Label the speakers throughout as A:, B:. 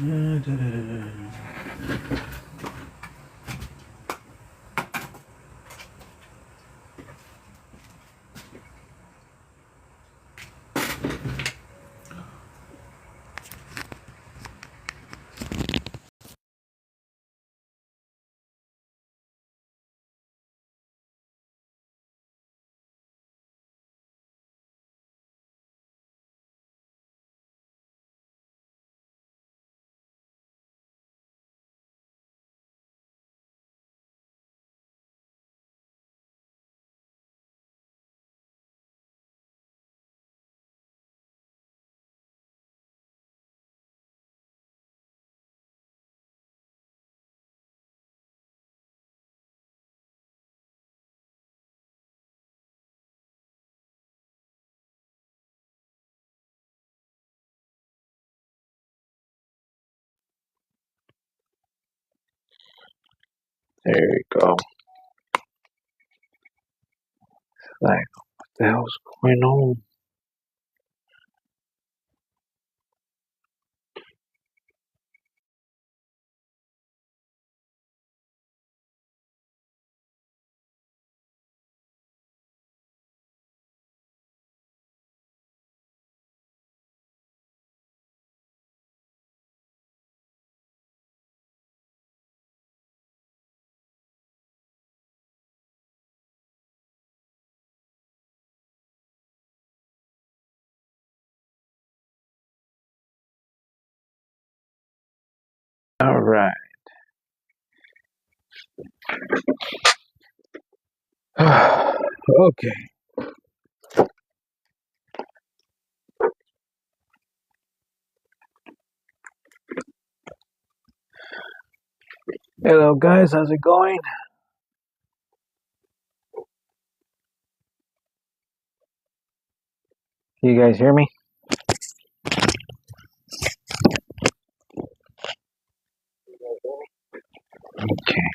A: There you go. Like, what the hell's going on? All right. Okay. Hello, guys. How's it going? Can you guys hear me? Okay.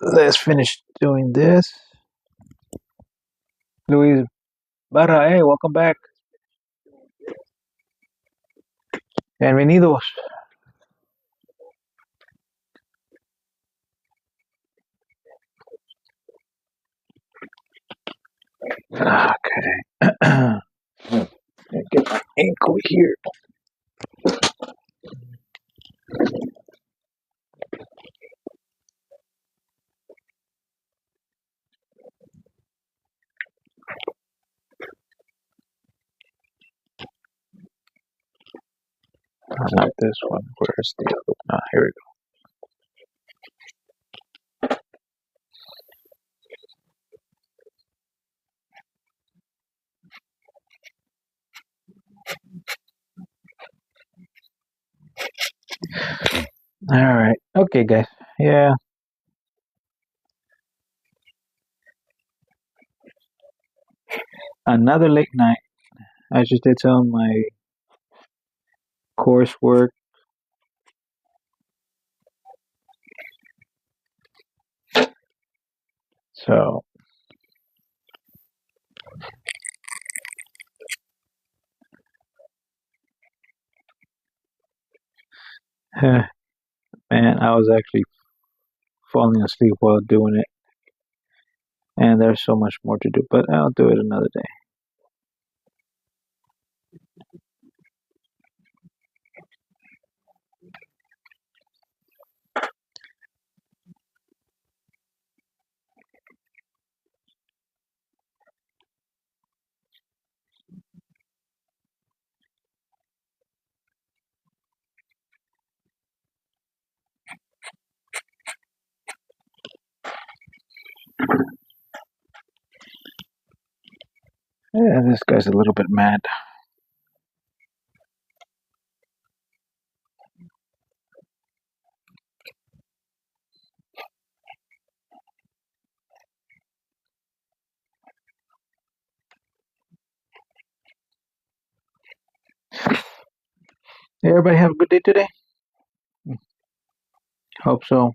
A: Let's finish doing this. Luis Barra, hey, welcome back. Bienvenidos. Okay. Get my ink over here. Not this one. Where's the other one? Here we go. All right. Okay, guys. Yeah. Another late night. I just did some of my coursework. So, man, I was actually falling asleep while doing it. And there's so much more to do, but I'll do it another day. Yeah, this guy's a little bit mad. Hey, everybody have a good day today. Hope so.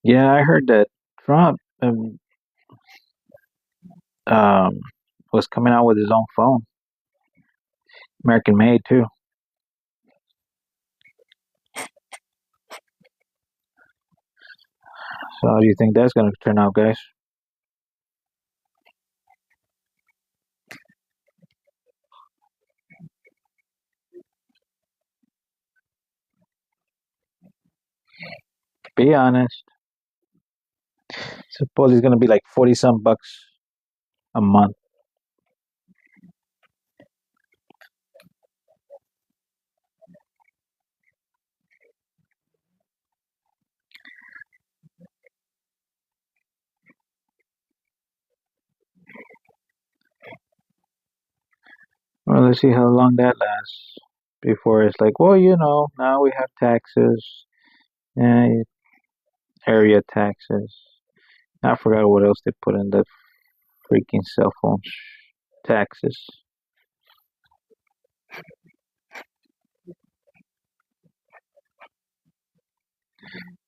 A: Yeah, I heard that Trump um, was coming out with his own phone, American made too. So how do you think that's going to turn out, guys? Be honest. Suppose it's going to be like 40 some bucks a month. Well, let's see how long that lasts before it's like, well, now we have taxes and area taxes. I forgot what else they put in the freaking cell phone taxes.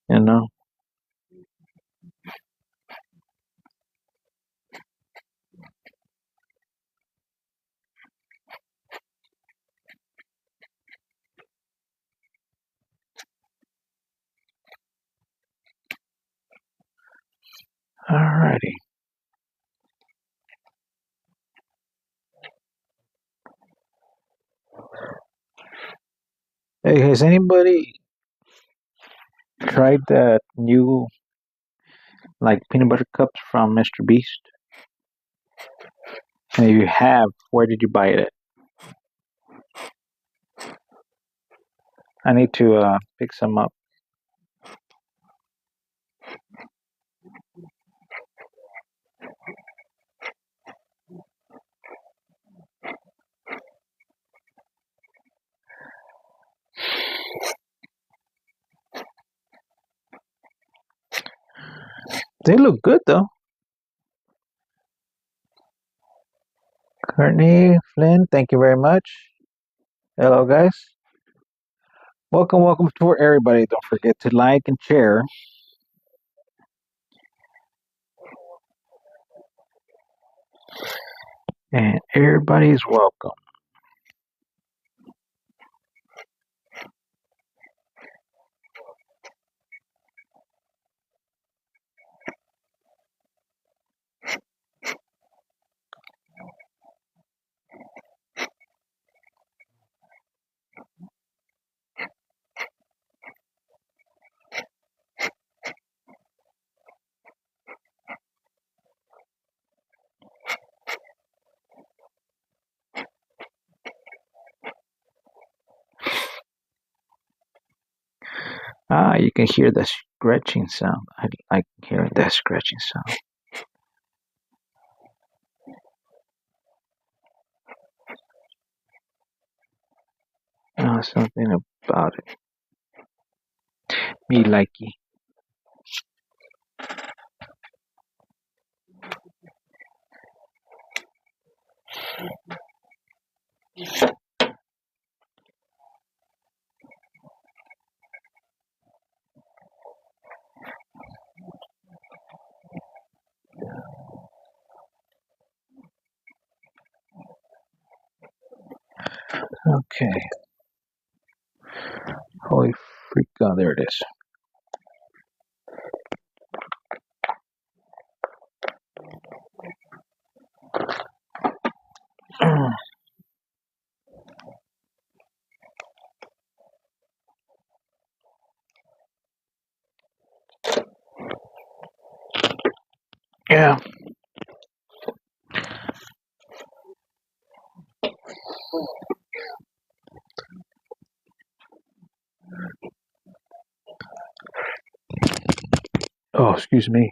A: You know. Alrighty. Hey, has anybody tried that new like peanut butter cups from Mr. Beast? And if you have, where did you buy it at? I need to pick some up. They look good though. Courtney, Flynn, thank you very much. Hello, guys. Welcome to everybody. Don't forget to like and share. And everybody's welcome. Ah, you can hear the scratching sound. I like hearing that scratching sound. Something about it. Me likey. Okay. Holy freak! Oh, there it is. Yeah. Oh, excuse me.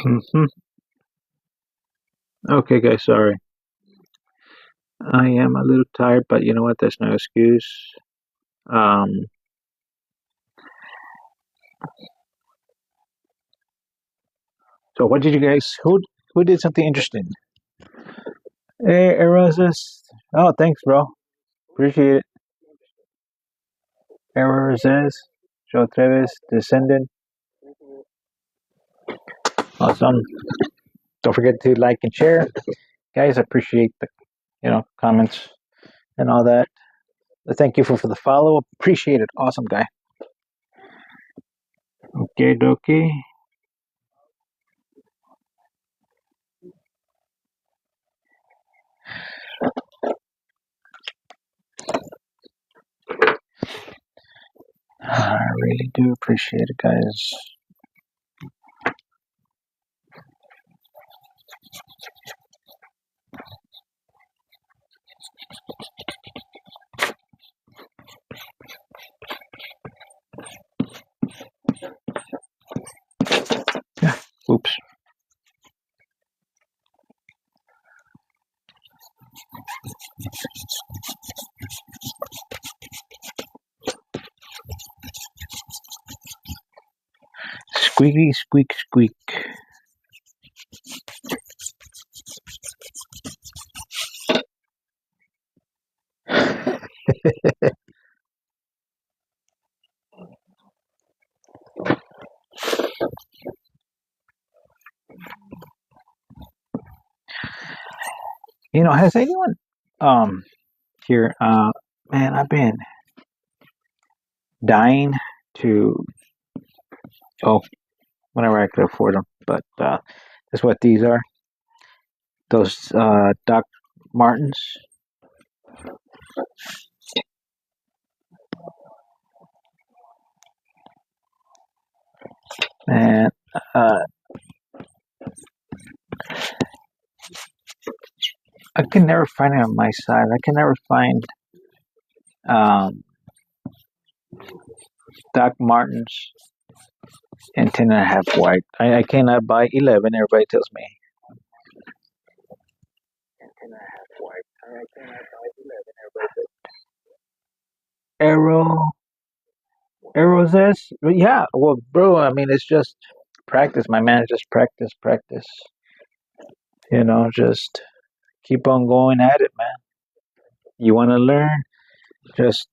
A: Mhm. Okay, guys, sorry. I am a little tired, but you know what? That's no excuse. Um, so what did you guys? Who did something interesting? Hey, Erasmus. Oh, thanks, bro. Appreciate it. Erasmus, Joe Treves, Descendant. Awesome. Don't forget to like and share, guys. I appreciate the comments and all that. Thank you for the follow. Appreciate it. Awesome guy. Okay, dokie. I really do appreciate it, guys. Oops. Squeaky, squeak, squeak. Has anyone here man, I've been dying to oh whenever I could afford them, but that's what these are. Those Doc Martens. And uh, I can never find it on my size. I can never find um, Doc Martens and 10.5 white. I cannot buy 11. Everybody tells me. Arrow, Arrows S. Yeah, well, bro. I mean, it's just practice, my man. Just practice, practice. Just keep on going at it, man. You want to learn? Just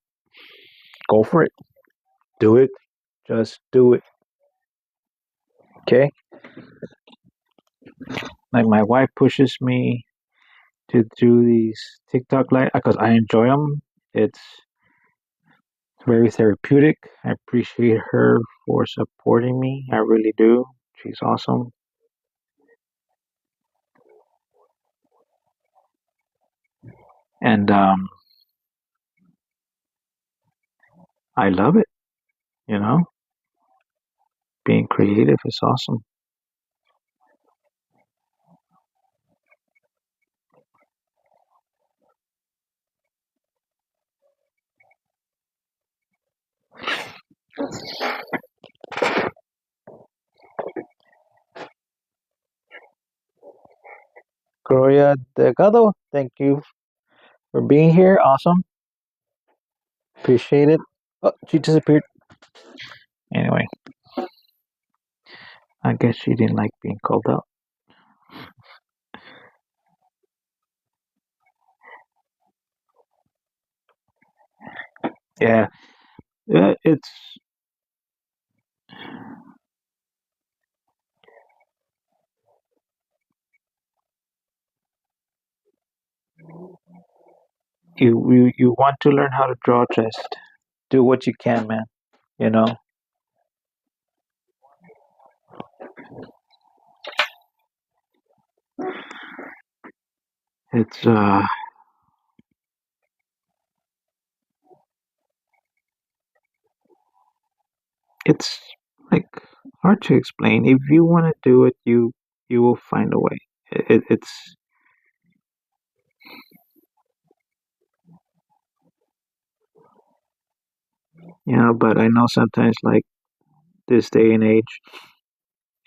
A: go for it. Do it. Just do it. Okay. Like my wife pushes me to do these TikTok live because I enjoy them. It's very therapeutic. I appreciate her for supporting me. I really do. She's awesome. And I love it, you know? Being creative is awesome. Gloria Delgado, thank you for being here. Awesome. Appreciate it. Oh, she disappeared. Anyway, I guess she didn't like being called out. Yeah, it's you want to learn how to draw, just do what you can, man. You know, it's it's like hard to explain. If you want to do it, you will find a way. It's but I know sometimes like this day and age,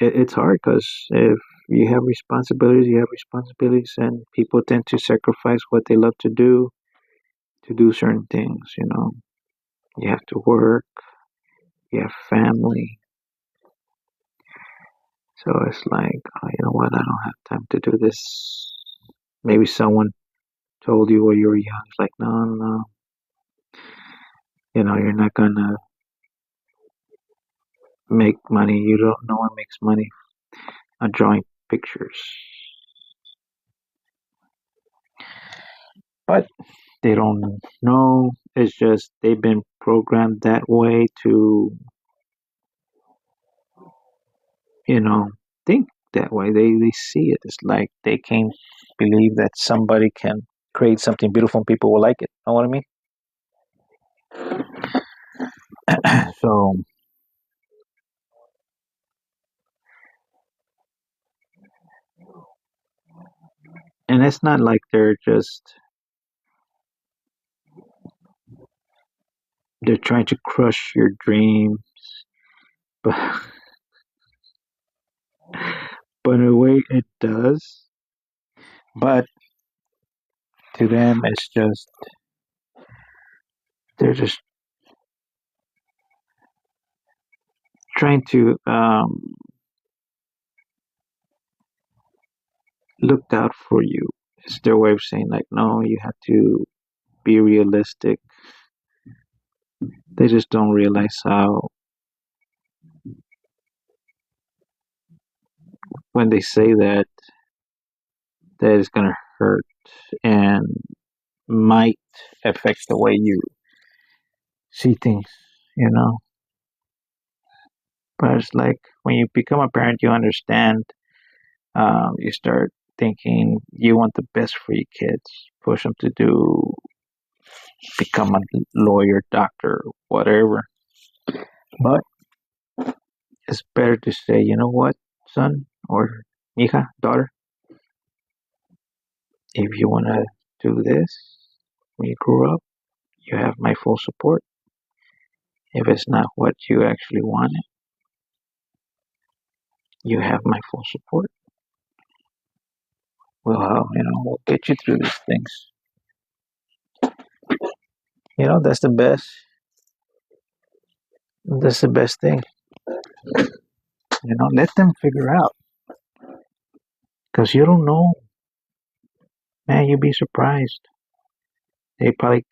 A: it's hard because if you have responsibilities, and people tend to sacrifice what they love to do certain things. You have to work, you have family, so it's like, oh, you know what? I don't have time to do this. Maybe someone told you when you were young, it's like, no, no, you're not gonna make money. You don't. No one makes money on drawing pictures, but they don't know. It's just they've been programmed that way to, you know, think that way. They see it. It's like they can't believe that somebody can create something beautiful and people will like it. Know what I mean? So, and it's not like they're trying to crush your dreams, but but in a way it does. But to them, it's just they're just trying to look out for you. It's their way of saying like, no, you have to be realistic. They just don't realize how when they say that is gonna hurt and might affect the way you see things. You know, but it's like when you become a parent, you understand. You start thinking you want the best for your kids. Push them to do become a lawyer, doctor, whatever. But it's better to say, you know what, son or hija, daughter, if you want to do this when you grow up, you have my full support. If it's not what you actually wanted, you have my full support. We'll get you through these things. That's the best. That's the best thing. Let them figure out because you don't know, man. You'd be surprised. They probably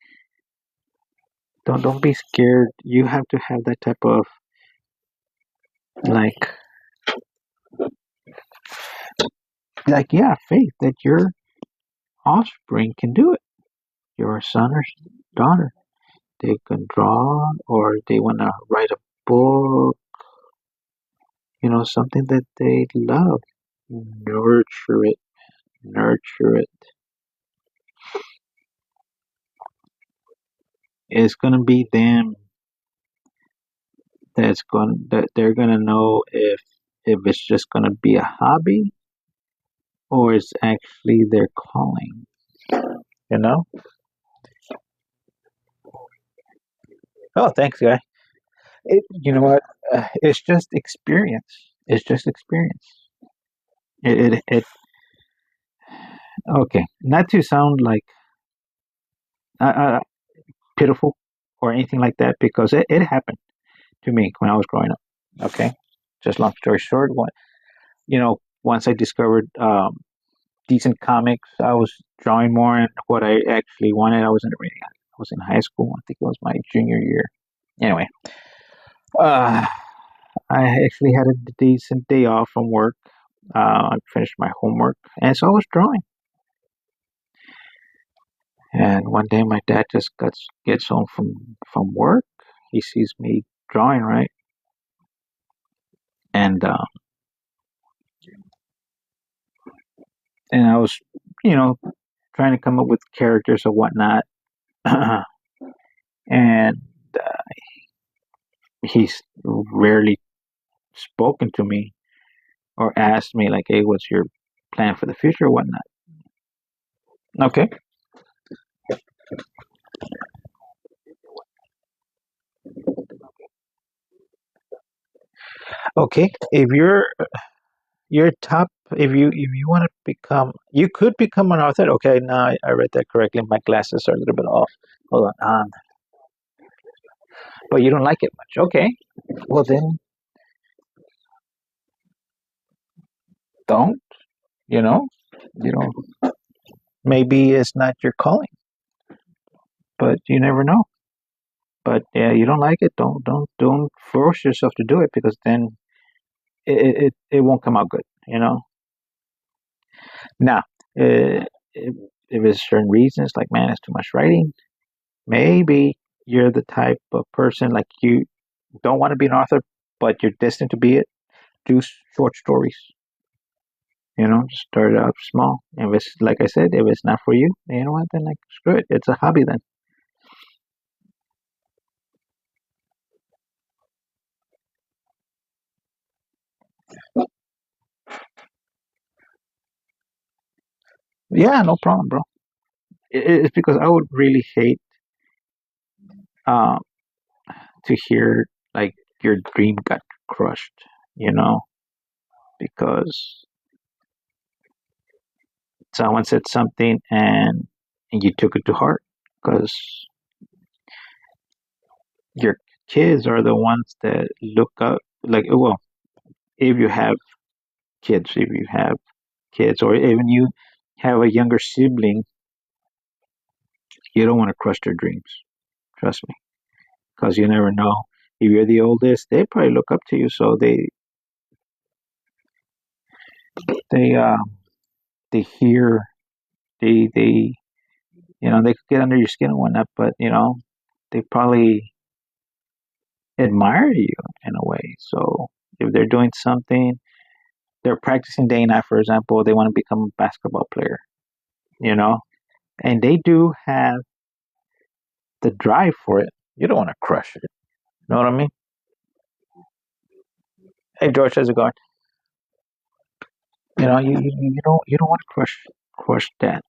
A: don't be scared. You have to have that type of like yeah, faith that your offspring can do it. Your son or daughter, they can draw or they want to write a book. Something that they love. Nurture it. Nurture it. It's gonna be them that they're gonna know if it's just gonna be a hobby or it's actually their calling. You know? Oh, thanks, guy. You know what? It's just experience. It's just experience. It. Okay. Not to sound like uh, pitiful or anything like that, because it happened to me when I was growing up. Okay. Just long story short, once I discovered decent comics, I was drawing more and what I actually wanted. I was in high school. I think it was my junior year. Anyway, uh, I actually had a decent day off from work. I finished my homework, and so I was drawing. And one day, my dad just gets home from work. He sees me drawing, right, and I was, you know, trying to come up with characters or whatnot, and he's rarely spoken to me or asked me like, "Hey, what's your plan for the future or whatnot?" Okay, Okay, if you're top, if you want to become, you could become an author. Okay, now I read that correctly. My glasses are a little bit off. Hold on. But you don't like it much. Okay, well then don't. You know, you know, maybe it's not your calling, but you never know. But yeah, you don't like it. Don't force yourself to do it because then it won't come out good. Now, if it's certain reasons, like man, it's too much writing. Maybe you're the type of person like you don't want to be an author, but you're destined to be it. Do short stories. Just start it out small. If it's like I said, if it's not for you, you know what? Then like screw it. It's a hobby then. Yeah, no problem, bro. It's because I would really hate um to hear like your dream got crushed. You know, because someone said something and you took it to heart because your kids are the ones that look up like well if you have kids or even you have a younger sibling, you don't want to crush their dreams, trust me, because you never know. If you're the oldest, they probably look up to you, so they they hear, they they could get under your skin and whatnot, but they probably admire you in a way. So if they're doing something, they're practicing day and night, for example, they want to become a basketball player, you know, and they do have the drive for it. You don't want to crush it. You know what I mean? Hey George, how's it going? You don't want to crush that.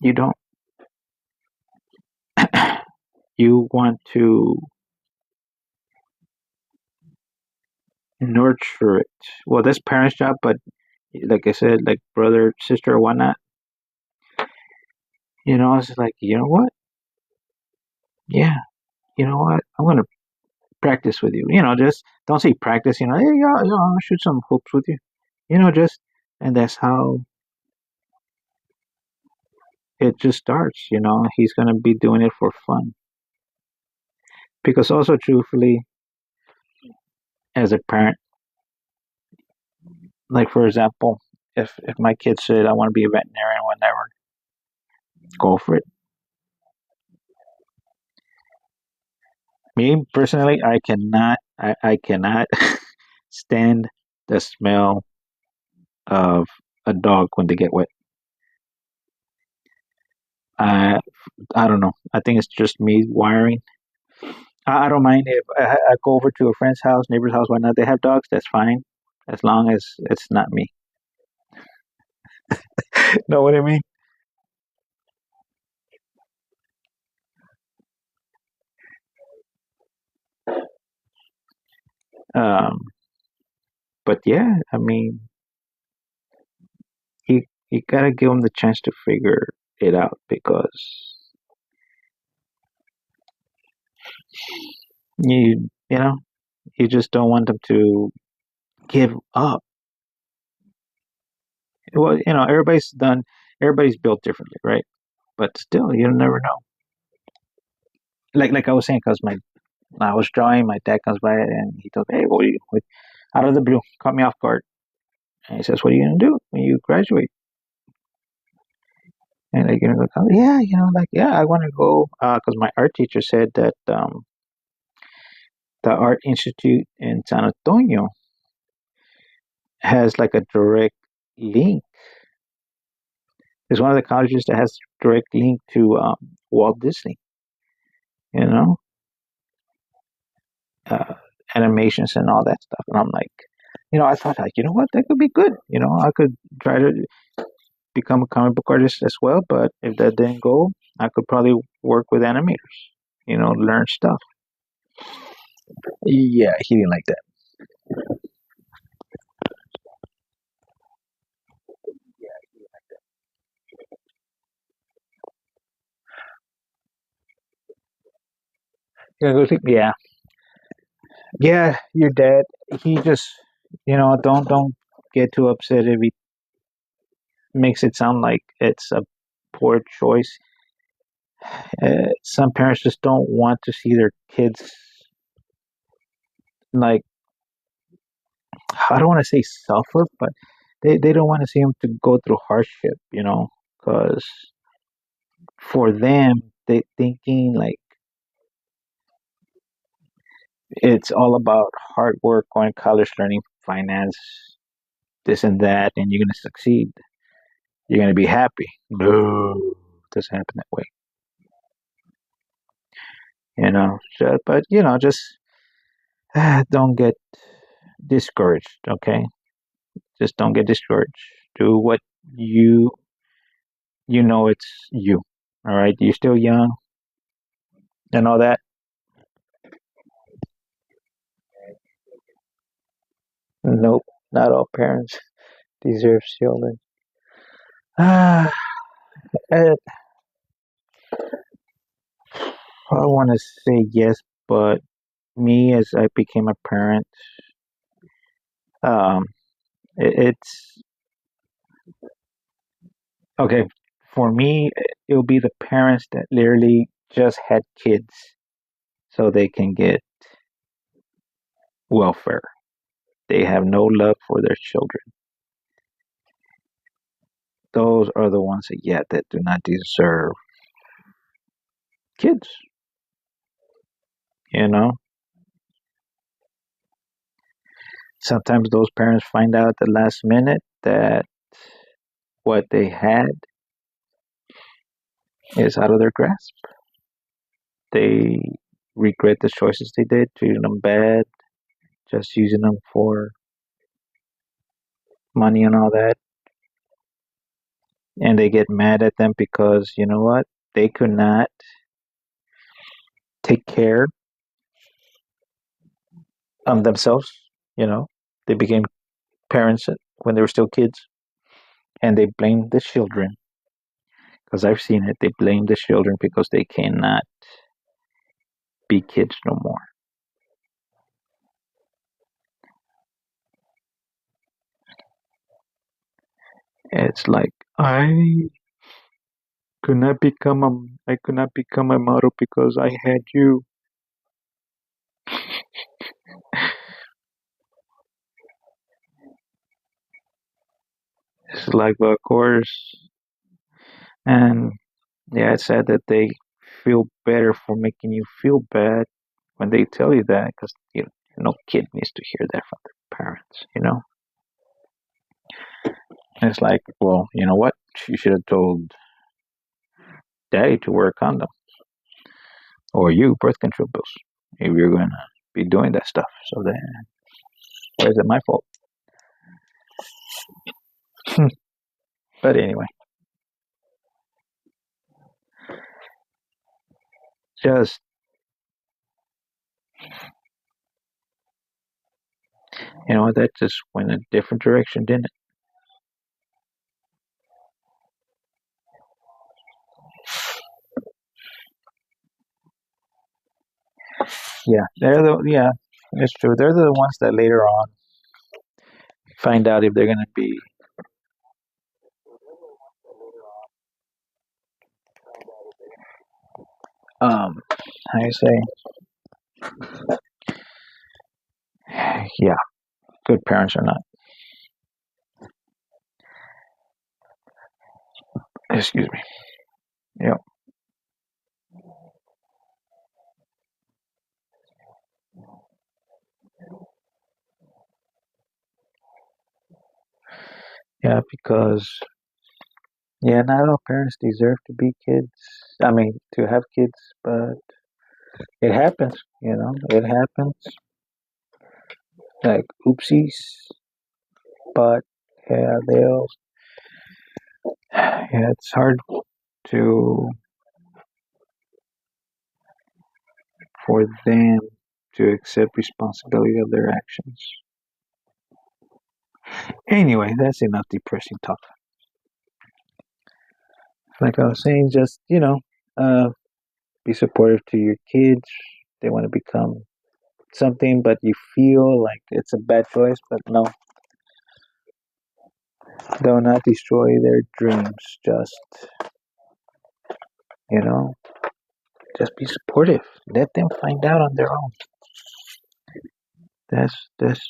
A: You don't. You want to nurture it. Well, that's parents' job, but like I said, like brother, sister, or whatnot. It's like you know what? Yeah, you know what? I'm gonna practice with you. Just don't say practice. Hey, yeah, yeah, I'll shoot some hoops with you. Just and that's how it just starts. He's gonna be doing it for fun because also, truthfully, as a parent, like for example, if my kid said I want to be a veterinarian, whatever, go for it. Me personally, I cannot stand the smell of a dog when they get wet. I I don't know. I think it's just me wiring. I don't mind if I go over to a friend's house, neighbor's house, whatnot. They have dogs. That's fine, as long as it's not me. Know what I mean? Um, but yeah, I mean, you gotta give them the chance to figure it out because you just don't want them to give up. Well, everybody's built differently, right? But still, you never know. Like I was saying, because I was drawing, my dad comes by and he told me, "Hey, what are you?" Out of the blue, caught me off guard, and he says, "What are you gonna do when you graduate?" And like, go to college? Yeah, like yeah, I want to go because my art teacher said that the art institute in San Antonio has like a direct link. It's one of the colleges that has direct link to Walt Disney. You know, uh, animations and all that stuff. And I'm like, I thought like, you know what, that could be good. I could try to become a comic book artist as well. But if that didn't go, I could probably work with animators. Learn stuff. Yeah, he didn't like that. Gonna go sleep. Yeah, yeah. Your dad. He just, don't get too upset if he makes it sound like it's a poor choice. Some parents just don't want to see their kids, like, I don't want to say suffer, but they don't want to see them to go through hardship, because for them, they thinking like it's all about hard work, going to college, learning finance, this and that, and you're going to succeed. You're going to be happy. No, it doesn't happen that way, but, just don't get discouraged, okay? Just don't get discouraged. Do what you it's you. All right, you're still young and all that. Nope, not all parents deserve children. Ah, I want to say yes, but me as I became a parent, um, it's okay. For me, it'll be the parents that literally just had kids so they can get welfare. They have no love for their children. Those are the ones that do not deserve kids. You know, sometimes those parents find out at the last minute that what they had is out of their grasp. They regret the choices they did, treating them bad, just using them for money and all that. And they get mad at them because, you know what? They could not take care of themselves. You know, they became parents when they were still kids, and they blame the children, because I've seen it. They blame the children because they cannot be kids no more. It's like I could not become a model because I had you. It's like, well, of course, and yeah, it's sad that they feel better for making you feel bad when they tell you that, because no kid needs to hear that from their parents. And it's like, well, you know what? You should have told daddy to wear a condom, or you birth control pills, if you're gonna be doing that stuff. So then, why is it my fault? But anyway, just that just went a different direction, didn't it? Yeah, it's true. They're the ones that later on find out if they're gonna be how you say, yeah, good parents or not. Excuse me. Yeah, yeah, because not all parents deserve to be kids. I mean, to have kids, but it happens. It happens. Like oopsies, but they'll. Yeah, it's hard to for them to accept responsibility of their actions. Anyway, that's enough depressing talk. Like I was saying, just uh, be supportive to your kids. they want to become something, but you feel like it's a bad choice. But no, do not destroy their dreams. You know, just be supportive. Let them find out on their own. That's that's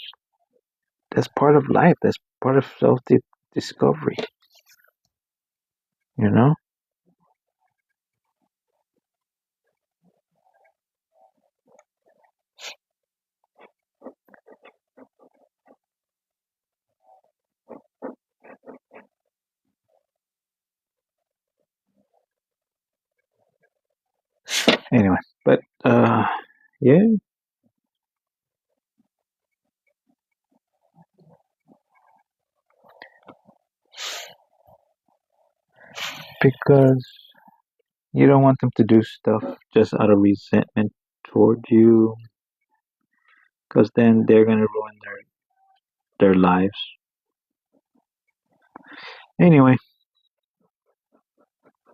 A: that's part of life. That's part of self discovery. You know. Anyway, but yeah, because you don't want them to do stuff just out of resentment toward you, because then they're gonna ruin their lives. Anyway,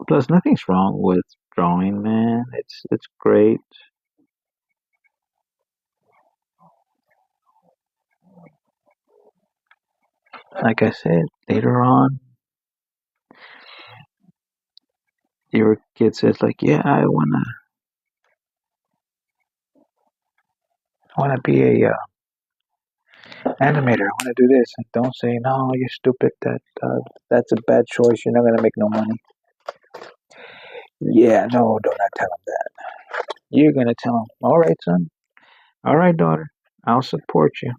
A: plus nothing's wrong with drawing, man. It's great. Like I said, later on, your kid says like, "Yeah, I wanna be a animator. I wanna do this." And don't say, "No, you're stupid. That's a bad choice. You're not gonna make no money." Yeah, no, do not tell him that. You're gonna tell him, "All right, son. All right, daughter. I'll support you.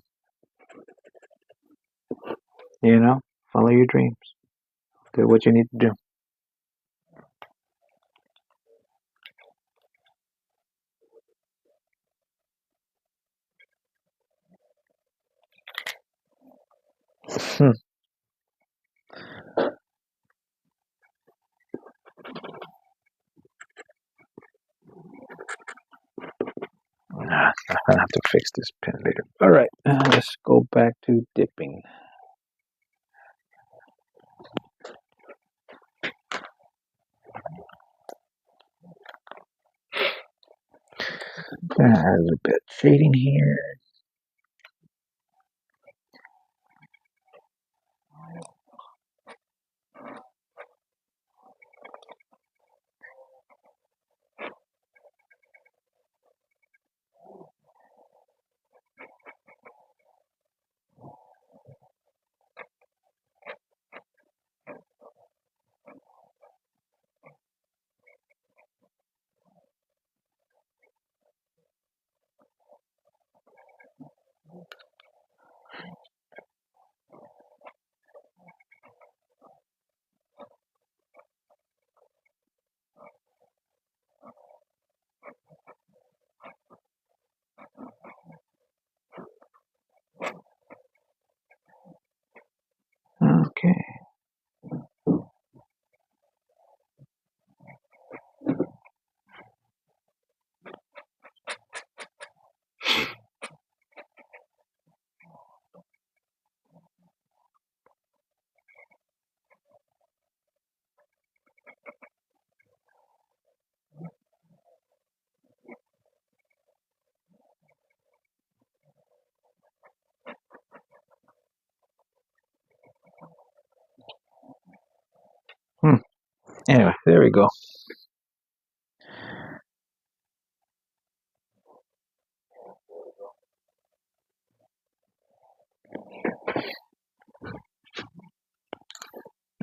A: You know, follow your dreams. Do what you need to do." Hmm. Nah, I'll have to fix this pen later. All right, let's go back to dipping. A little bit of shading here. Okay. Hmm. Anyway, there we go.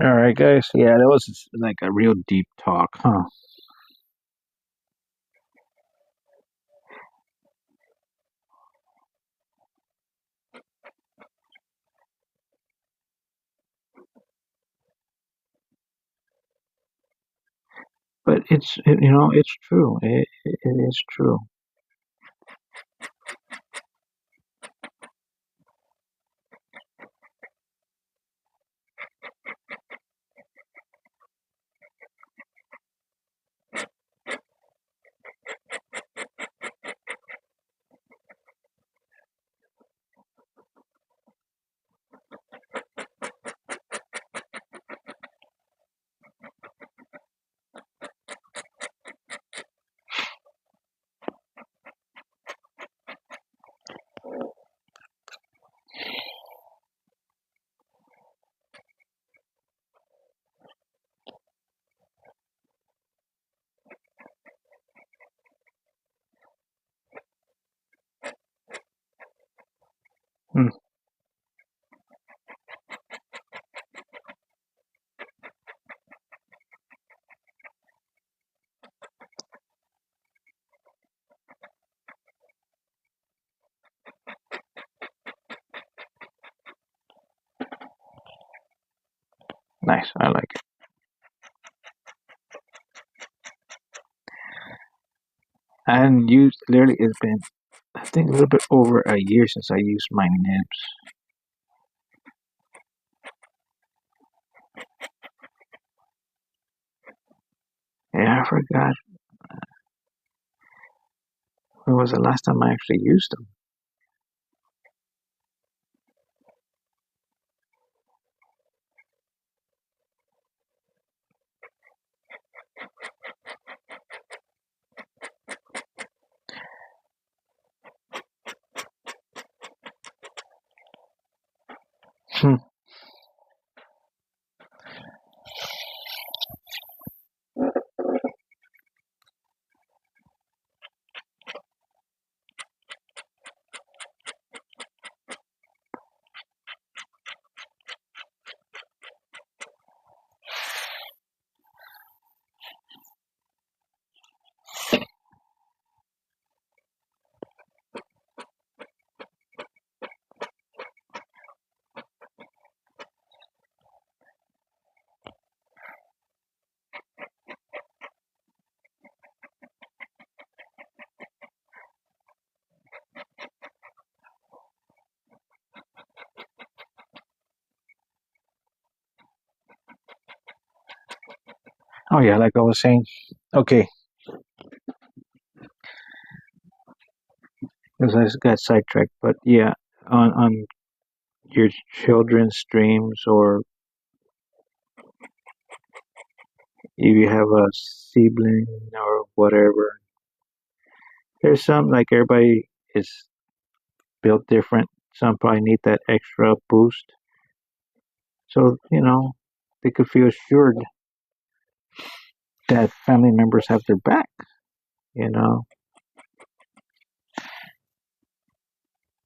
A: All right, guys. Yeah, that was like a real deep talk, huh? But it's true. It is true. Nice. I like it. And used literally it's been I think a little bit over a year since I used my nibs. Yeah, I forgot when was the last time I actually used them. Hmm. Oh yeah, like I was saying. Okay, because I just got sidetracked. But yeah, on your children's streams or if you have a sibling or whatever, there's some like everybody is built different. Some probably need that extra boost. So, they could feel assured that family members have their back, you know.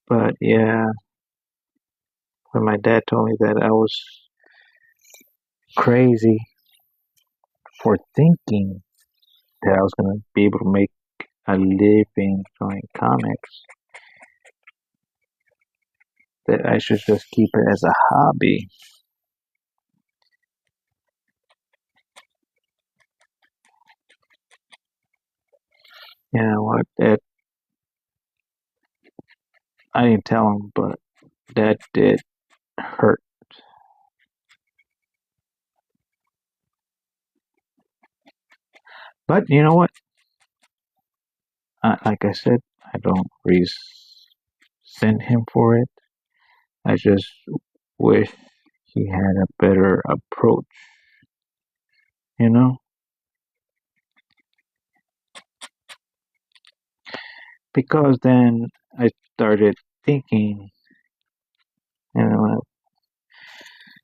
A: But yeah, when my dad told me that I was crazy for thinking that I was going to be able to make a living drawing comics, that I should just keep it as a hobby. You know what? That I didn't tell him, but that did hurt. But you know what? Like I said, I don't resent him for it. I just wish he had a better approach, you know? Because then I started thinking, I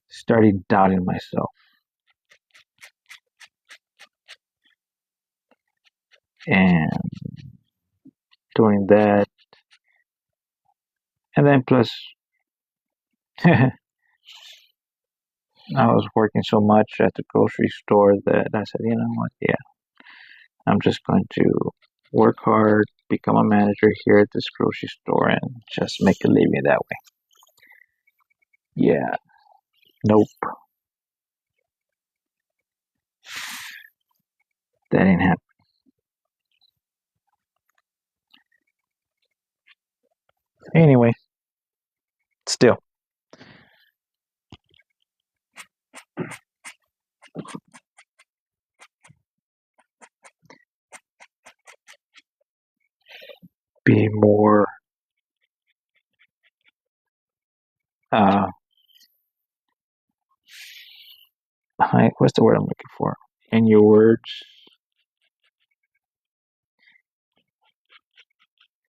A: started doubting myself. And doing that, and then plus, I was working so much at the grocery store that I said, you know what? Yeah, I'm just going to work hard, become a manager here at this grocery store, and just make a living that way. Yeah, nope, that didn't happen. Anyway, still, be more, uh, what's the word I'm looking for? In your words,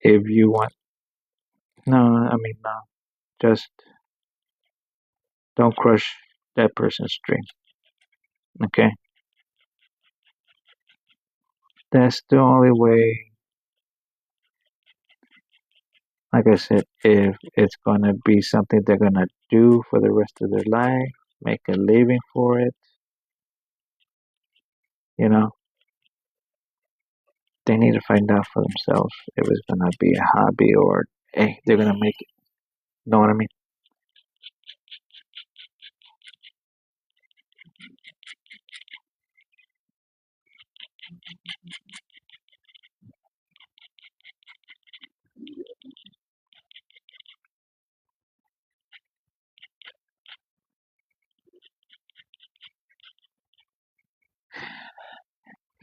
A: if you want, no, I mean, no, just don't crush that person's dream, okay? That's the only way. Like I said, if it's gonna be something they're gonna do for the rest of their life, make a living for it, you know, they need to find out for themselves if it's gonna be a hobby or hey, they're gonna make it. Know what I mean?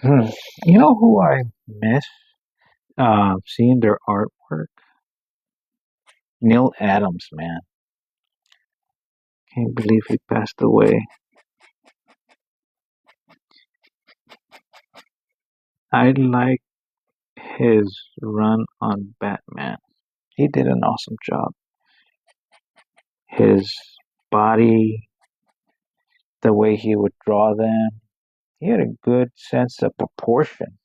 A: Hmm. You know who I miss seeing their artwork? Neil Adams, man. Can't believe he passed away. I like his run on Batman. He did an awesome job. His body, the way he would draw them, he had a good sense of proportion.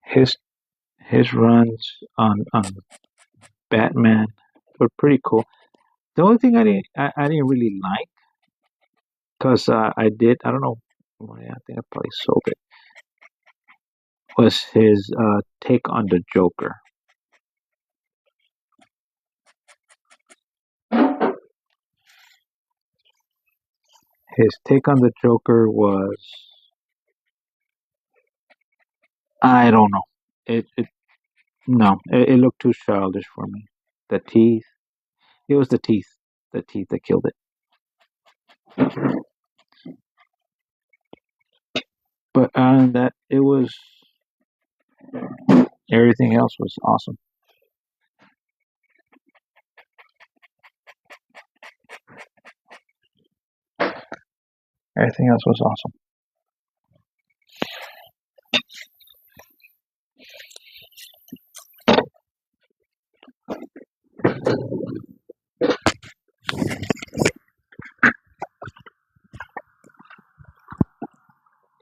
A: His his runs on Batman were pretty cool. The only thing I didn't really like because I don't know, well, yeah, I think I probably sold it, was his take on the Joker. His take on the Joker was, I don't know, it no, it looked too childish for me. The teeth, it was the teeth that killed it. But that it was everything else was awesome. Everything else was awesome.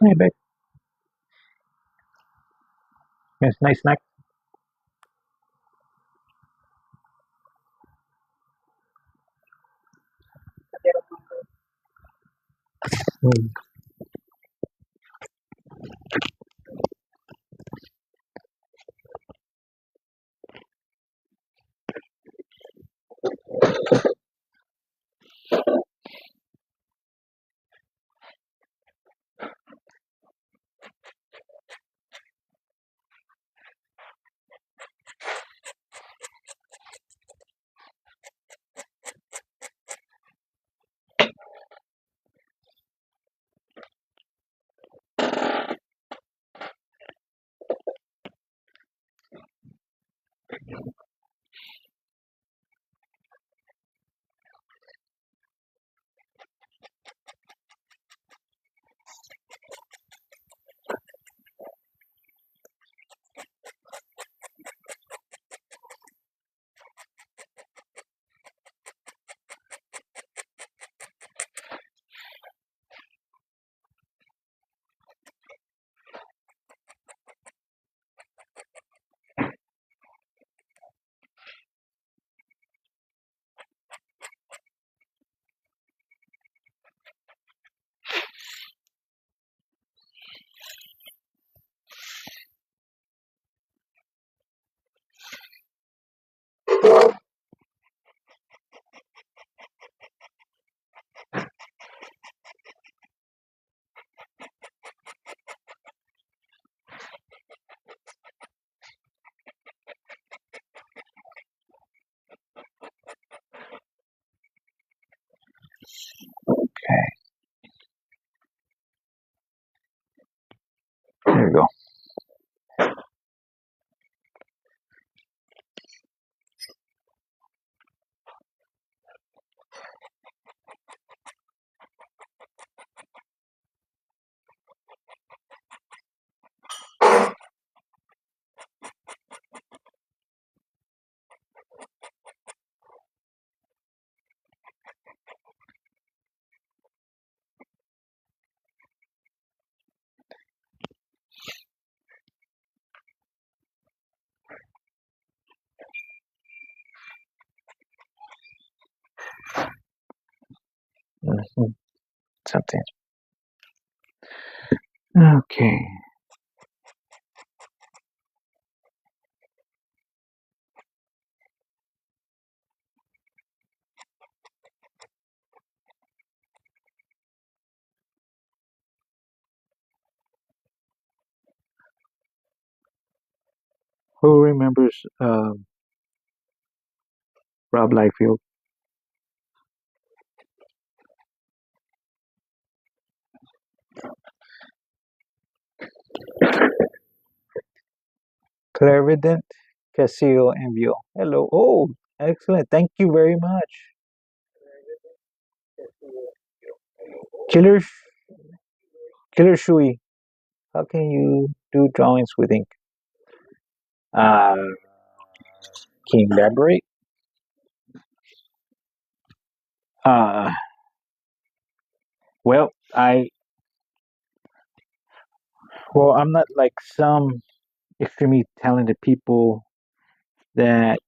A: Hey, babe, yes, nice snack. Mm. Okay, there you go. Mhm. Something. Okay. Who remembers Rob Liefeld? Clarivident, Casio, and Vio. Hello. Oh, excellent. Thank you very much. Killer, Killer Shui. How can you do drawings with ink? Uh, can you elaborate? Uh, well, I'm not like some extremely talented people that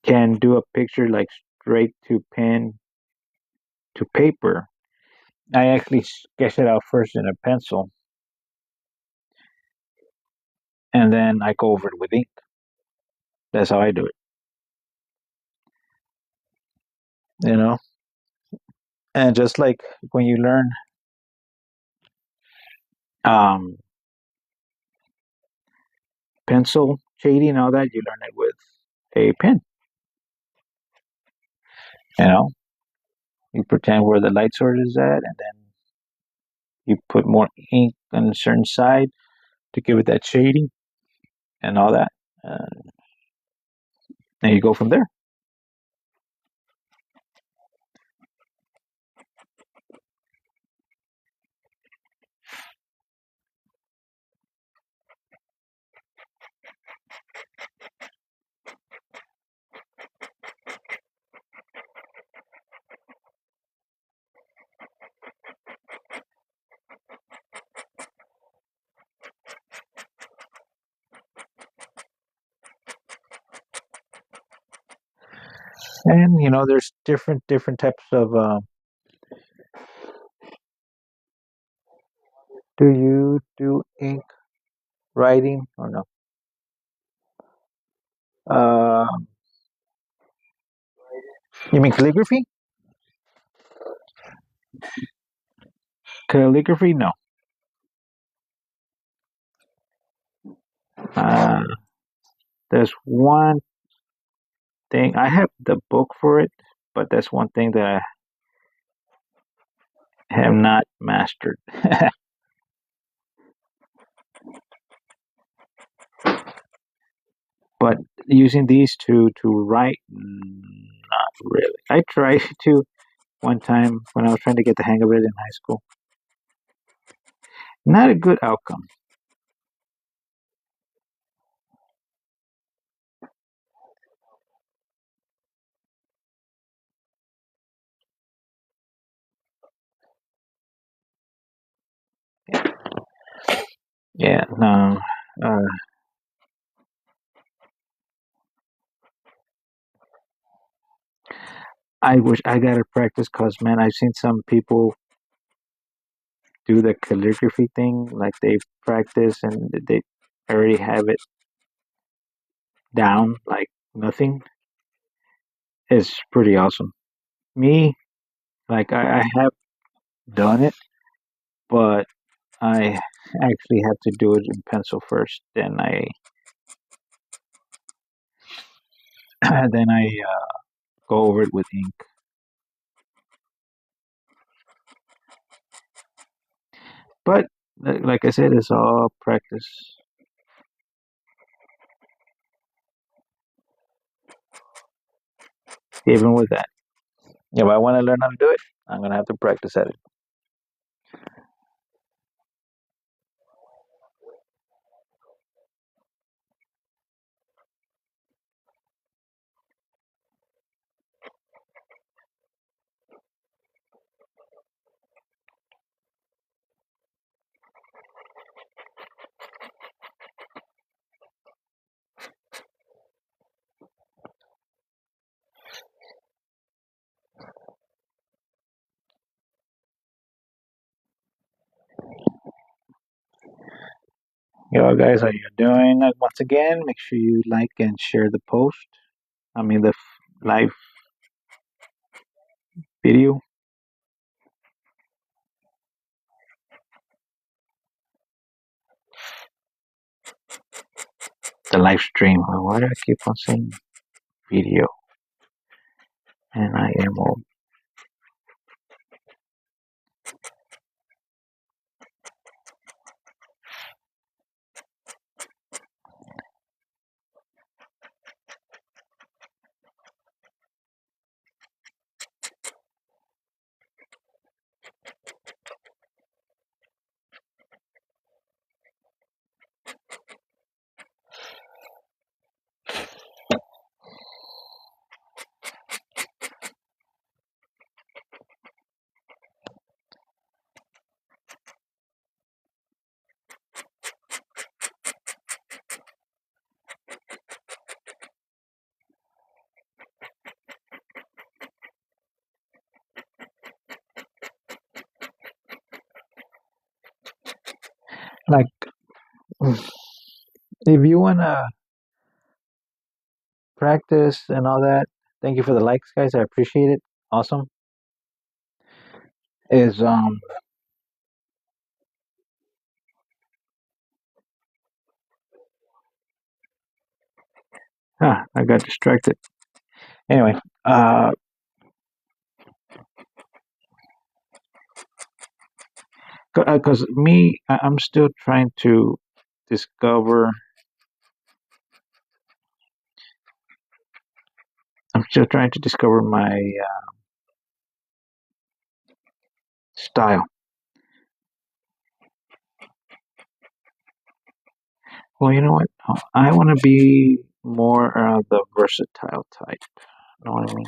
A: can do a picture like straight to pen to paper. I actually sketch it out first in a pencil, and then I go over it with ink. That's how I do it, you know. And just like when you learn um, pencil shading and all that, you learn it with a pen. You know, you pretend where the light source is at, and then you put more ink on a certain side to give it that shading and all that. Uh, and you go from there. And you know, there's different types of. Do you do ink writing or no? Uh, you mean calligraphy? Calligraphy? No. Uh, there's one thing I have the book for it, but that's one thing that I have not mastered. But using these to write, not really. I tried to one time when I was trying to get the hang of it in high school. Not a good outcome. Yeah, no. Uh, I wish I gotta practice because man, I've seen some people do the calligraphy thing, like they practice and they already have it down like nothing. It's pretty awesome. Me, like I have done it, but I actually have to do it in pencil first. Then I then I go over it with ink. But like I said, it's all practice. Even with that, if I want to learn how to do it, I'm gonna have to practice at it. Yo, guys, how you doing? Once again, make sure you like and share the post. I mean, the live video, the live stream. Why do I keep on saying video? And I am old. Like, if you wanna practice and all that, thank you for the likes, guys. I appreciate it. Awesome. Is I got distracted. Anyway, because me, I'm still trying to discover. I'm still trying to discover my style. Well, you know what? I want to be more the versatile type. You know what I mean?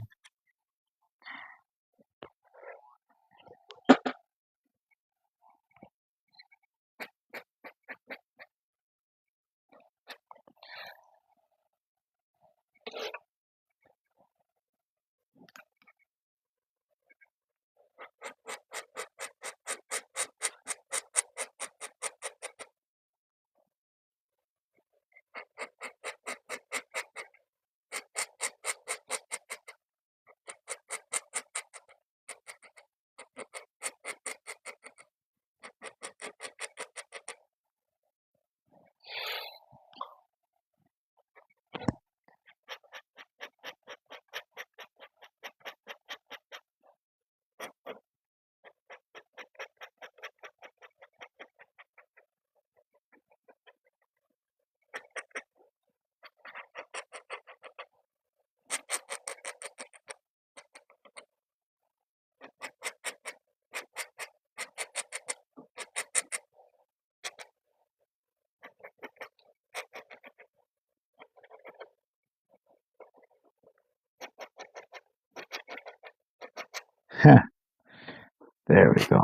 A: There we go.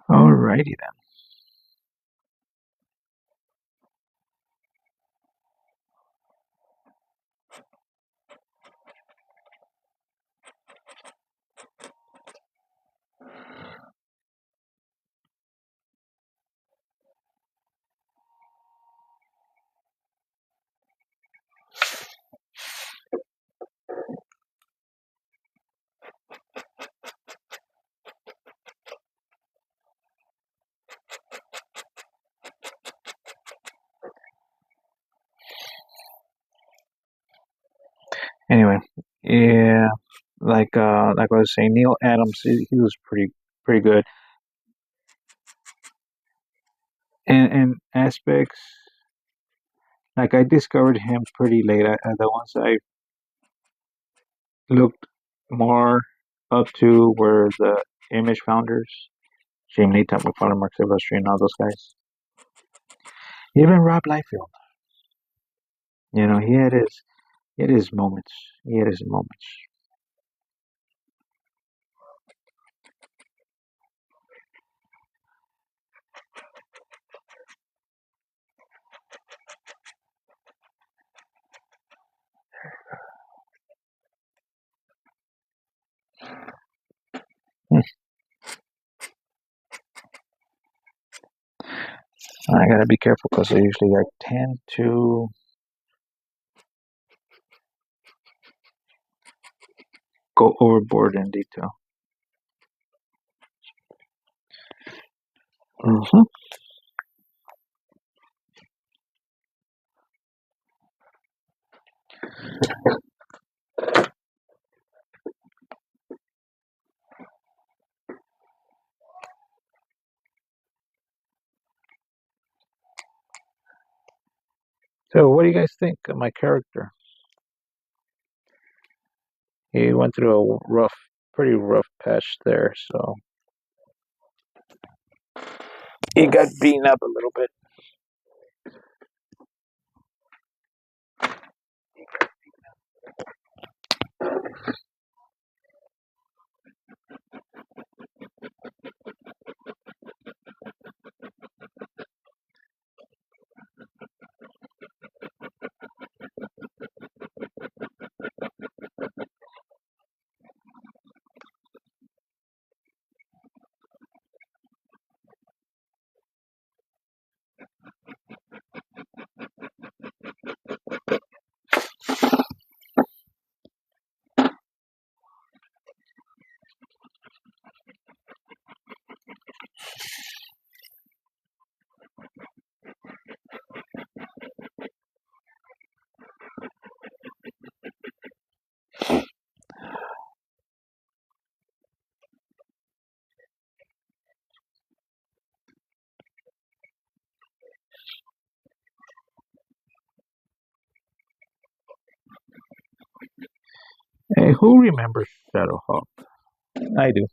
A: Alrighty then. Anyway, yeah, like I was saying, Neil Adams, he was pretty good, and aspects like I discovered him pretty late. The ones I looked more up to were the Image founders, Jim Lee, Tom McFarlane, Mark Silvestri, and all those guys. Even Rob Liefeld, he had his moments. He had his moments. Hmm. I gotta be careful because I tend to go overboard in detail. Hmm. So, what do you guys think of my character? He went through a pretty rough patch there, so he got beaten up a little bit. Hey, who remembers Shadowhawk? I do.